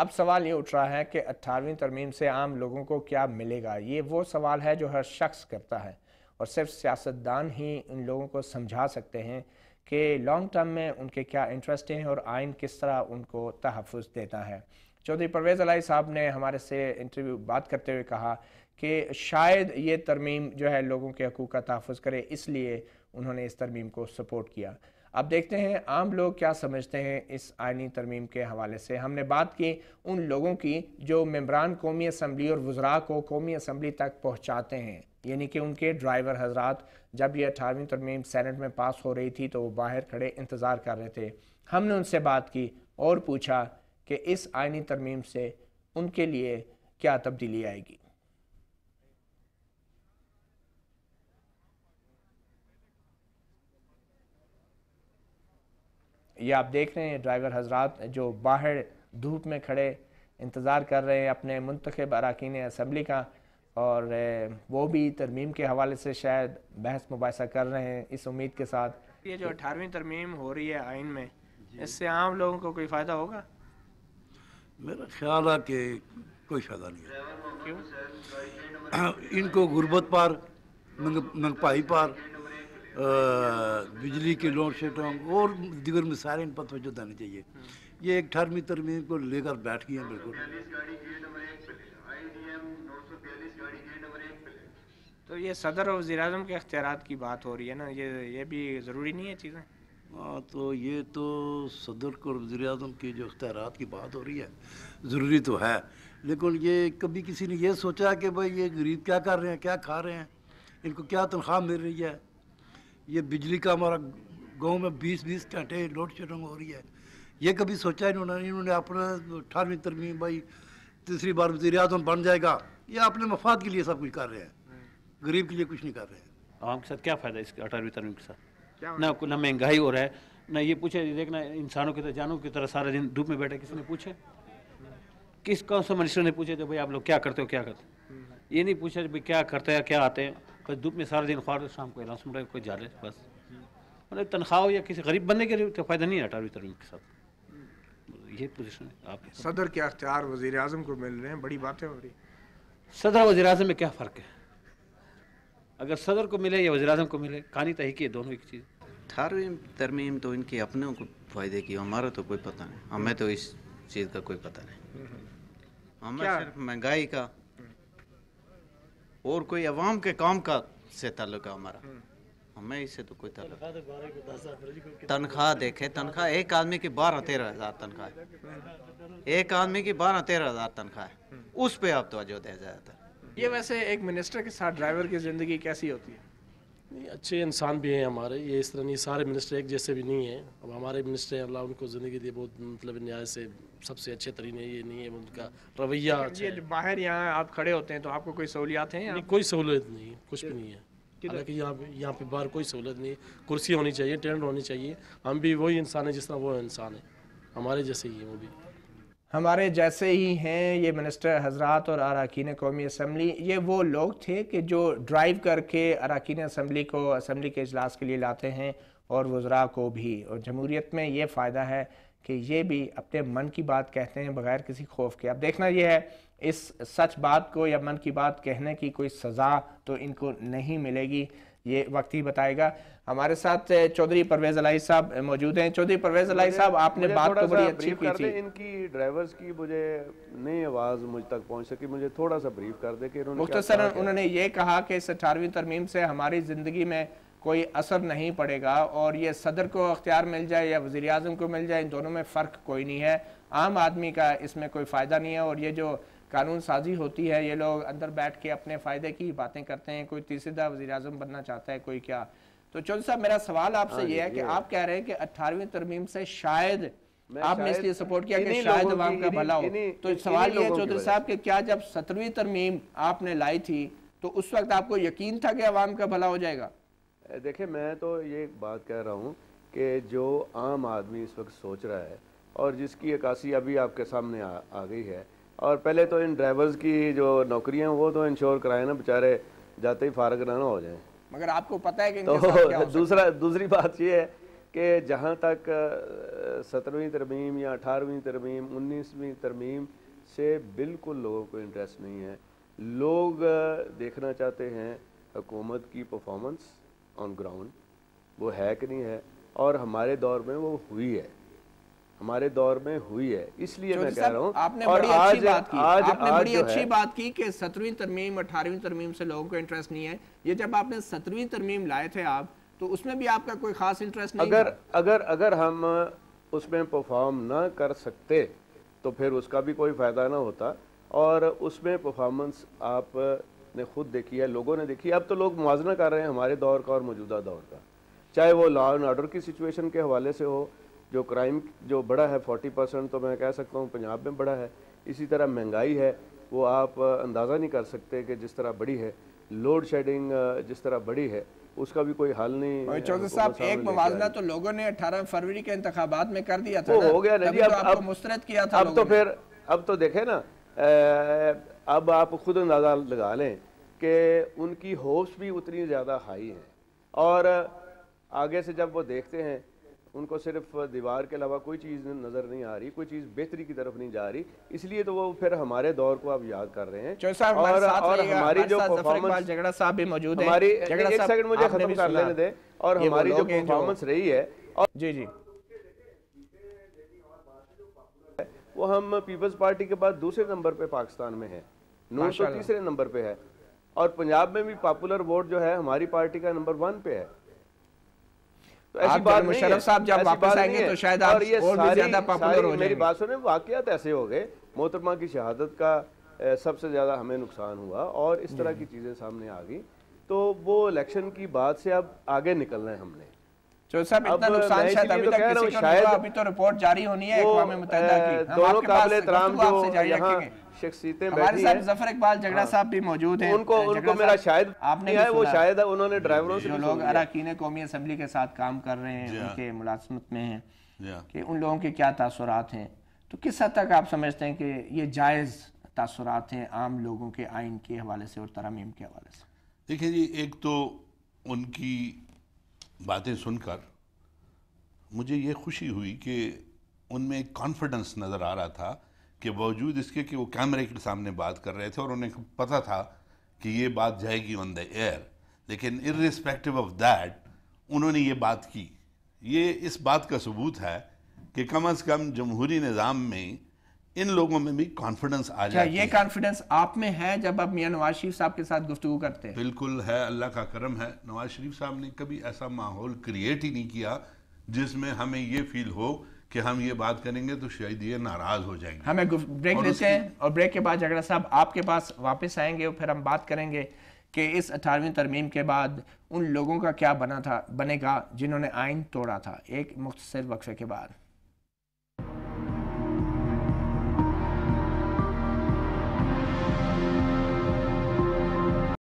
अब सवाल ये उठ रहा है कि 18वीं तरमीम से आम लोगों को क्या मिलेगा। ये वो सवाल है जो हर शख्स करता है और सिर्फ सियासतदान ही इन लोगों को समझा सकते हैं कि लॉन्ग टर्म में उनके क्या इंटरेस्ट हैं और आइन किस तरह उनको तहफ़्फ़ुज़ देता है। चौधरी परवेज़ इलाही साहब ने हमारे से इंटरव्यू बात करते हुए कहा कि शायद ये तरमीम जो है लोगों के हकूक़ का तहफ़्फ़ुज़ करे, इसलिए उन्होंने इस तरमीम को सपोर्ट किया। अब देखते हैं आम लोग क्या समझते हैं इस आइनी तरमीम के हवाले से। हमने बात की उन लोगों की जो मेंबरान कौमी असम्बली और वज़रा को कौमी असम्बली तक पहुँचाते हैं, यानी कि उनके ड्राइवर हजरात। जब ये 18वीं तरमीम सेनेट में पास हो रही थी तो वो बाहर खड़े इंतज़ार कर रहे थे। हमने उनसे बात की और पूछा कि इस आइनी तरमीम से उनके लिए क्या तब्दीली आएगी। ये आप देख रहे हैं ड्राइवर हजरात जो बाहर धूप में खड़े इंतज़ार कर रहे हैं अपने मुंतखब अरकान असम्बली का, और वो भी तरमीम के हवाले से शायद बहस मुबाहिसा कर रहे हैं इस उम्मीद के साथ। ये जो 18वीं तरमीम हो रही है आइन में, इससे आम लोगों को कोई फ़ायदा होगा? मेरा ख्याल है कि कोई फ़ायदा नहीं है। क्यों? इनको गुर्बत पर, महंगाई पर, बिजली की लोड शेडिंग और दीगर मिसाइल इन पर तवज्जो देनी चाहिए। ये एक 18वीं तरमीम को लेकर बैठ गए हैं बिल्कुल। तो ये सदर और वज़ीर-ए-आज़म के इख्तियारात की बात हो रही है ना, ये भी ज़रूरी नहीं है चीज़ें? हाँ, तो ये तो सदर और वज़ीर-ए-आज़म की जो इख्तियारात की बात हो रही है, ज़रूरी तो है, लेकिन ये कभी किसी ने ये सोचा कि भाई ये गरीब क्या कर रहे हैं, क्या खा रहे हैं, इनको क्या तनख्वाह मिल रही है। ये बिजली का हमारा गांव में 20-20 घंटे लोड शेडिंग हो रही है, ये कभी सोचा इन्होंने अपना 18वीं तरमीम भाई तीसरी बार वज़ीर-ए-आज़म बन जाएगा, ये अपने मफाद के लिए सब कुछ कर रहे हैं, गरीब के लिए कुछ नहीं कर रहे हैं। आवाम के साथ क्या फ़ायदा इसके 18वीं तरमीम के साथ? ना महंगाई हो रहा है, ना ये पूछे देखना इंसानों की तरह जानों की तरह सारा दिन धूप में बैठे, किसी ने पूछे? किस कौन सा मिनिस्टर ने पूछे थे भाई आप लोग क्या करते हो, क्या करते हो? ये नहीं पूछा भाई क्या करते हैं, क्या आते हैं, बस धूप में सारा दिन ख्वार, शाम को अनाउंसमेंट कोई जा रहे बस। मतलब तनख्वाह या किसी गरीब बनने के लिए तो फ़ायदा नहीं है 18वीं तरमीम के साथ। ये पोजीशन है आपकी। सदर के अख्तियार वज़ीर-ए-आज़म को मिल रहे हैं, बड़ी बातें हो रही। सदर और वज़ीर-ए-आज़म में क्या फ़र्क है? अगर सदर को मिले या वज़ीर-ए-आज़म को मिले, कहानी तो एक ही है, दोनों एक चीज़। 18वीं तरमीम तो इनके अपनों को फ़ायदे की, हमारा तो कोई पता नहीं, हमें तो इस चीज़ का कोई पता नहीं। हमें सिर्फ महंगाई का और कोई अवाम के काम का से ताल्लुक है हमारा, हमें इससे तो कोई ताल्लुक। तनख्वाह देखे, तनख्वाह एक आदमी की 12-13 हज़ार तनख्वाह है, एक आदमी की 12-13 हज़ार तनख्वाह है, उस पर आप तवज्जो दे जाता है। ये वैसे एक मिनिस्टर के साथ ड्राइवर की ज़िंदगी कैसी होती है? नहीं, अच्छे इंसान भी हैं हमारे, ये इस तरह नहीं, सारे मिनिस्टर एक जैसे भी नहीं हैं। अब हमारे मिनिस्टर हैं, अल्लाह उनको ज़िंदगी दी बहुत, मतलब न्याय से सबसे अच्छे तरीन है, ये नहीं है उनका रवैया अच्छा ये है। जो बाहर यहाँ आप खड़े होते हैं तो आपको कोई सहूलियात हैं? नहीं, कोई सहूलत नहीं, कुछ भी नहीं है। हालांकि यहाँ पे बाहर कोई सहूलत नहीं, कुर्सी होनी चाहिए, टेंट होनी चाहिए। हम भी वही इंसान है जिस तरह वो इंसान है, हमारे जैसे ही है वो भी। हमारे जैसे ही हैं ये मिनिस्टर हजरात और अरकान कौमी असम्बली। ये वो लोग थे कि जो ड्राइव करके अरकान असम्बली को असम्बली के इजलास के लिए लाते हैं और वज़रा को भी। और जमहूरियत में ये फ़ायदा है कि ये भी अपने मन की बात कहते हैं बग़ैर किसी खौफ के। अब देखना ये है इस सच बात को या मन की बात कहने की कोई सज़ा तो इनको नहीं मिलेगी, ये वक्त ही बताएगा। हमारे साथ चौधरी परवेज़ इलाही साहब मौजूद हैं। चौधरी परवेज़ इलाही साहब, आपने बात तो बड़ी अच्छी की थी। इनकी ड्राइवर्स की मुझे नहीं आवाज़ मुझ तक पहुंच सकी, मुझे थोड़ा सा ब्रीफ कर दे कि उन्होंने मुख्तसरन उन्होंने ये कहा कि इस 18वीं तरमीम से हमारी ज़िंदगी में कोई असर नहीं पड़ेगा और ये सदर को अख्तियार मिल जाए या वज़ीर-ए-आज़म को मिल जाए, इन दोनों में फ़र्क कोई नहीं है, आम आदमी का इसमें कोई फ़ायदा नहीं है। और ये जो कानून साजी होती है, ये लोग अंदर बैठ के अपने फ़ायदे की बातें करते हैं, कोई तीसरा वज़ीर-ए-आज़म बनना चाहता है, कोई क्या। तो चौधरी साहब, मेरा सवाल आपसे ये है कि आप कह रहे हैं कि 18वीं तरमीम से शायद आपने इसलिए सपोर्ट किया कि शायद अवाम का भला हो, तो सवाल ये है चौधरी साहब कि क्या जब 17वीं तरमीम आपने लाई थी तो उस वक्त आपको यकीन था कि अवाम का भला हो जाएगा? देखिए, मैं तो ये बात कह रहा हूँ कि जो आम आदमी इस वक्त सोच रहा है और जिसकी अक्कासी अभी आपके सामने आ गई है, और पहले तो इन ड्राइवर्स की जो नौकरियाँ वो तो इंश्योर कराए ना, बेचारे जाते ही फारग ना हो जाएं। मगर आपको पता है कि तो दूसरी बात ये है कि जहाँ तक 17वीं तरमीम या 18वीं तरमीम 19वीं तरमीम से बिल्कुल लोगों को इंटरेस्ट नहीं है। लोग देखना चाहते हैं हुकूमत की परफॉर्मेंस ऑन ग्राउंड, वो है कि नहीं है, और हमारे दौर में वो हुई है, हमारे दौर में हुई है, इसलिए मैं कह रहा हूँ। आपने बड़ी अच्छी बात की, आपने बड़ी अच्छी बात की कि 17वीं तरमीम 18वीं तरमीम से लोगों को इंटरेस्ट नहीं है। ये जब आपने 17वीं तरमीम लाए थे आप, तो उसमें भी आपका कोई खास इंटरेस्ट नहीं था? अगर हम उसमें परफॉर्म ना कर सकते तो फिर उसका भी कोई फ़ायदा ना होता, और उसमें परफॉर्मेंस आपने खुद देखी है, लोगों ने देखी है। अब तो लोग मुआवजा कर रहे हैं हमारे दौर का और मौजूदा दौर का, चाहे वो लॉ एंड ऑर्डर की सिचुएशन के हवाले से हो, जो क्राइम जो बढ़ा है 40% तो मैं कह सकता हूँ पंजाब में बढ़ा है। इसी तरह महंगाई है, वो आप अंदाज़ा नहीं कर सकते कि जिस तरह बढ़ी है। लोड शेडिंग जिस तरह बढ़ी है उसका भी कोई हल नहीं। चौधरी साहब, एक मुवाजना तो लोगों ने 18 फरवरी के इंतखाबात में कर दिया था, वो हो गया नहीं, अब मुस्तरद किया था। अब तो देखें ना, अब आप खुद अंदाज़ा लगा लें कि उनकी होप्स भी उतनी ज़्यादा हाई हैं, और आगे से जब वो देखते हैं उनको सिर्फ दीवार के अलावा कोई चीज़ नज़र नहीं आ रही, कोई चीज़ बेहतरी की तरफ नहीं जा रही, इसलिए तो वो फिर हमारे दौर को अब याद कर रहे हैं। और हमारी जो परफॉर्मेंस, झगड़ा साहब भी मौजूद हैं, हमारी एक सेकंड मुझे खत्म कर लेने दें, और हमारी जो परफॉर्मेंस रही है, और जी वो हम पीपल्स पार्टी के बाद दूसरे नंबर पे पाकिस्तान में है, नूर तो तीसरे नंबर पे है, और पंजाब में भी पॉपुलर वोट जो है हमारी पार्टी का नंबर 1 पे है। तो ऐसी बात नहीं है, साहब जब वापस आएंगे तो शायद आप और भी ज्यादा पॉपुलर हो जाएंगे। मेरी बात सुने, वाकयात ऐसे हो गए, मोहतरमा की शहादत का सबसे ज्यादा हमें नुकसान हुआ, और इस तरह की चीजें सामने आ गई, तो वो इलेक्शन की बात से अब आगे निकलना है हमने। साहब इतना नुकसान शायद अभी तक किसी को नहीं हुआ, अभी तो रिपोर्ट जारी होनी है अक़वाम मुत्तहिदा की। दोनों काबिल एहतराम जो यहाँ शख्सियतें बैठी हैं, जफर इकबाल झगड़ा साहब भी मौजूद हैं, उनको मेरा शायद आपने है, वो शायद उन्होंने ड्राइवरों से जो लोग अरकान कौमी असम्बली के साथ काम कर रहे हैं, उनके मुलाजमत में हैं, कि उन लोगों के क्या तासुरात हैं, तो किस हद तक आप समझते हैं कि ये जायज़ तासुरात हैं आम लोगों के आइन के हवाले से और तरमीम के हवाले से? देखिए जी, एक तो उनकी बातें सुनकर मुझे ये खुशी हुई कि उनमें एक कॉन्फिडेंस नज़र आ रहा था कि बावजूद इसके कि वो कैमरे के सामने बात कर रहे थे और उन्हें पता था कि ये बात जाएगी ऑन द एयर, लेकिन इर्रिस्पेक्टिव ऑफ दैट उन्होंने ये बात की। ये इस बात का सबूत है कि कम से कम जमहूरी निज़ाम में इन लोगों में भी कॉन्फिडेंस आ जाए। ये कॉन्फिडेंस आप में है जब आप मियां नवाज शरीफ साहब के साथ गुफ्तगू करते हैं? बिल्कुल है, अल्लाह का करम है। नवाज शरीफ साहब ने कभी ऐसा माहौल क्रिएट ही नहीं किया जिसमें हमें ये फील हो कि हम ये बात करेंगे तो शायद ये नाराज हो जाएंगे। हमें ब्रेक लेते हैं, और ब्रेक के बाद झगड़ा साहब आपके पास वापस आएंगे, और फिर हम बात करेंगे कि इस 18वीं तरमीम के बाद उन लोगों का क्या बनेगा जिन्होंने आइन तोड़ा था। एक मुख्तसर वक्फे के बाद।